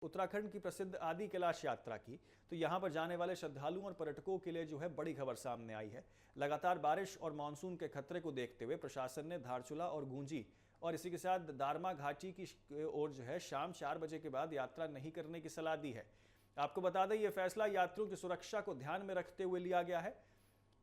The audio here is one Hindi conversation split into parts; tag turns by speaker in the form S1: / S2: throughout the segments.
S1: उत्तराखंड की प्रसिद्ध आदि कैलाश यात्रा की तो यहां पर जाने वाले श्रद्धालुओं और पर्यटकों के लिए जो है बड़ी खबर सामने आई है। लगातार बारिश और मानसून के खतरे को देखते हुए प्रशासन ने धारचूला और गूंजी और इसी के साथ दारमा घाटी की ओर जो है शाम 4 बजे के बाद यात्रा नहीं करने की सलाह दी है। आपको बता दें यह फैसला यात्रियों की सुरक्षा को ध्यान में रखते हुए लिया गया है।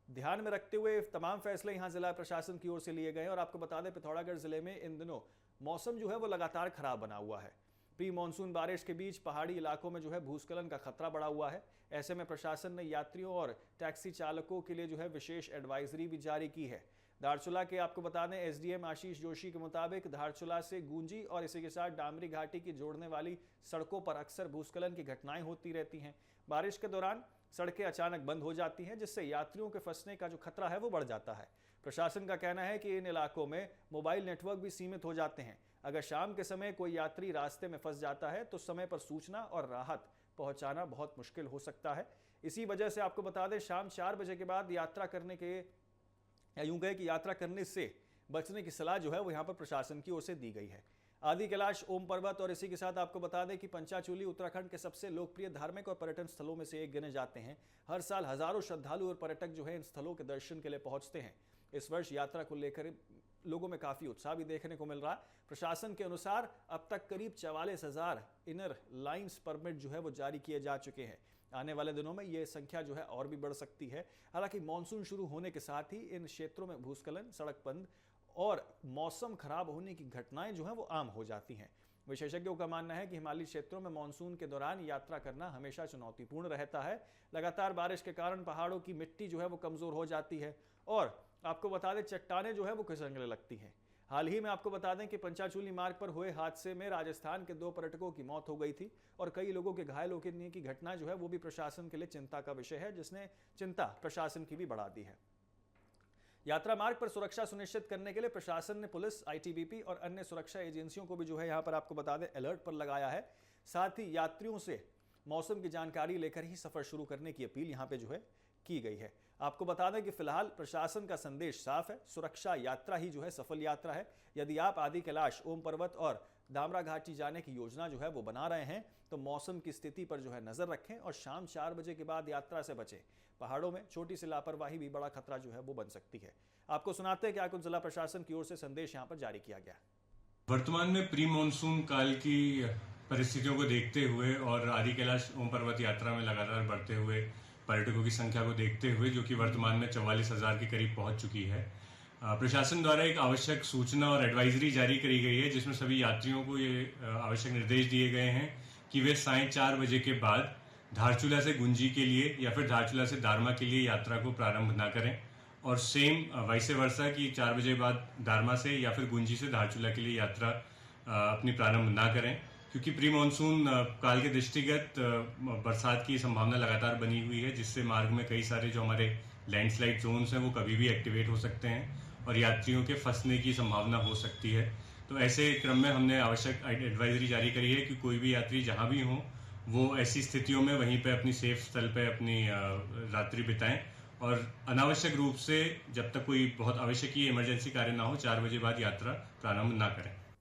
S1: ध्यान में रखते हुए तमाम फैसले यहां जिला प्रशासन की ओर से लिए गए और आपको बता दें पिथौरागढ़ जिले में इन दिनों मौसम जो है वो लगातार खराब बना हुआ है। प्री मानसून बारिश के बीच पहाड़ी इलाकों में जो है भूस्खलन का खतरा बढ़ा हुआ है। ऐसे में प्रशासन ने यात्रियों और टैक्सी चालकों के लिए जो है विशेष एडवाइजरी भी जारी की है। धारचूला के आपको बता दें एसडीएम आशीष जोशी के मुताबिक धारचूला से गूंजी और इसी के साथ डामरी घाटी की जोड़ने वाली सड़कों पर अक्सर भूस्खलन की घटनाएं होती रहती हैं। बारिश के दौरान सड़कें अचानक बंद हो जाती हैं जिससे यात्रियों के फंसने का जो खतरा है वो बढ़ जाता है। प्रशासन का कहना है कि इन इलाकों में मोबाइल नेटवर्क भी सीमित हो जाते हैं। अगर शाम के समय कोई यात्री रास्ते में फंस जाता है तो समय पर सूचना और राहत पहुंचाना बहुत मुश्किल हो सकता है। इसी वजह से आपको बता दें शाम 4 बजे के बाद यात्रा करने के या यूं कहे कि यात्रा करने से बचने की सलाह जो है वो यहाँ पर प्रशासन की ओर से दी गई है। आदि कैलाश ओम पर्वत और इसी के साथ आपको बता दें कि पंचाचूली उत्तराखंड के सबसे लोकप्रिय धार्मिक और पर्यटन स्थलों में से एक गिने जाते हैं। हर साल हजारों श्रद्धालु और पर्यटक जो है इन स्थलों के दर्शन के लिए पहुंचते हैं। इस वर्ष यात्रा को लेकर लोगों में काफी उत्साह भी देखने को मिल रहा है। प्रशासन के अनुसार अब तक करीब 44,000 इनर लाइंस परमिट जो है वो जारी किए जा चुके हैं। आने वाले दिनों में यह संख्या जो है और भी बढ़ सकती है। हालांकि मानसून शुरू होने के साथ ही इन क्षेत्रों में भूस्खलन, सड़क बंद और मौसम खराब होने की घटनाएं जो हैं वो आम हो जाती हैं। विशेषज्ञों का मानना है कि हिमालयी क्षेत्रों में मानसून के दौरान यात्रा करना हमेशा चुनौतीपूर्ण रहता है। लगातार बारिश के कारण पहाड़ों की मिट्टी जो है वो कमजोर हो जाती है और आपको बता दें चट्टानें जो है वो खिसकने लगती हैं। हाल ही में आपको बता दें कि पंचाचूली मार्ग पर हुए हादसे में राजस्थान के 2 पर्यटकों की मौत हो गई थी और कई लोगों के घायल होने की घटना जो है वो भी प्रशासन के लिए चिंता का विषय है, जिसने चिंता प्रशासन की भी बढ़ा दी है। यात्रा मार्ग पर सुरक्षा सुनिश्चित करने के लिए प्रशासन ने पुलिस, आईटीबीपी और अन्य सुरक्षा एजेंसियों को भी जो है यहां पर आपको बता दें अलर्ट पर लगाया है। साथ ही यात्रियों से मौसम की जानकारी लेकर ही सफर शुरू करने की अपील यहां पे जो है की गई है। आपको बता दें कि फिलहाल प्रशासन का संदेश साफ है, सुरक्षा यात्रा ही जो है सफल यात्रा है। यदि आप आदि कैलाश, ओम पर्वत और दामरा घाटी जाने की योजना जो है वो बना रहे हैं तो मौसम की स्थिति पर जो है नजर रखें और शाम 4 बजे के बाद यात्रा से बचें। पहाड़ों में छोटी सी लापरवाही भी बड़ा खतरा जो है वो बन सकती है। आपको सुनाते हैं कि आकुल जिला प्रशासन की ओर से संदेश यहाँ पर जारी किया गया।
S2: वर्तमान में प्री मानसून काल की परिस्थितियों को देखते हुए और आदि कैलाश ओम पर्वत यात्रा में लगातार बढ़ते हुए पर्यटकों की संख्या को देखते हुए, जो कि वर्तमान में 44,000 के करीब पहुंच चुकी है, प्रशासन द्वारा एक आवश्यक सूचना और एडवाइजरी जारी करी गई है, जिसमें सभी यात्रियों को ये आवश्यक निर्देश दिए गए हैं कि वे सायं 4 बजे के बाद धारचूला से गुंजी के लिए या फिर धारचूला से दारमा के लिए यात्रा को प्रारंभ ना करें और सेम वाइसे वर्सा की 4 बजे बाद दारमा से या फिर गुंजी से धारचूला के लिए यात्रा अपनी प्रारंभ ना करें, क्योंकि प्री मानसून काल के दृष्टिगत बरसात की संभावना लगातार बनी हुई है, जिससे मार्ग में कई सारे जो हमारे लैंडस्लाइड जोन्स हैं वो कभी भी एक्टिवेट हो सकते हैं और यात्रियों के फंसने की संभावना हो सकती है। तो ऐसे क्रम में हमने आवश्यक एडवाइजरी जारी करी है कि कोई भी यात्री जहां भी हो वो ऐसी स्थितियों में वहीं पे अपनी सेफ स्थल पे अपनी रात्रि बिताएं और अनावश्यक रूप से जब तक कोई बहुत आवश्यक इमरजेंसी कार्य ना हो 4 बजे बाद यात्रा प्रारंभ ना करें।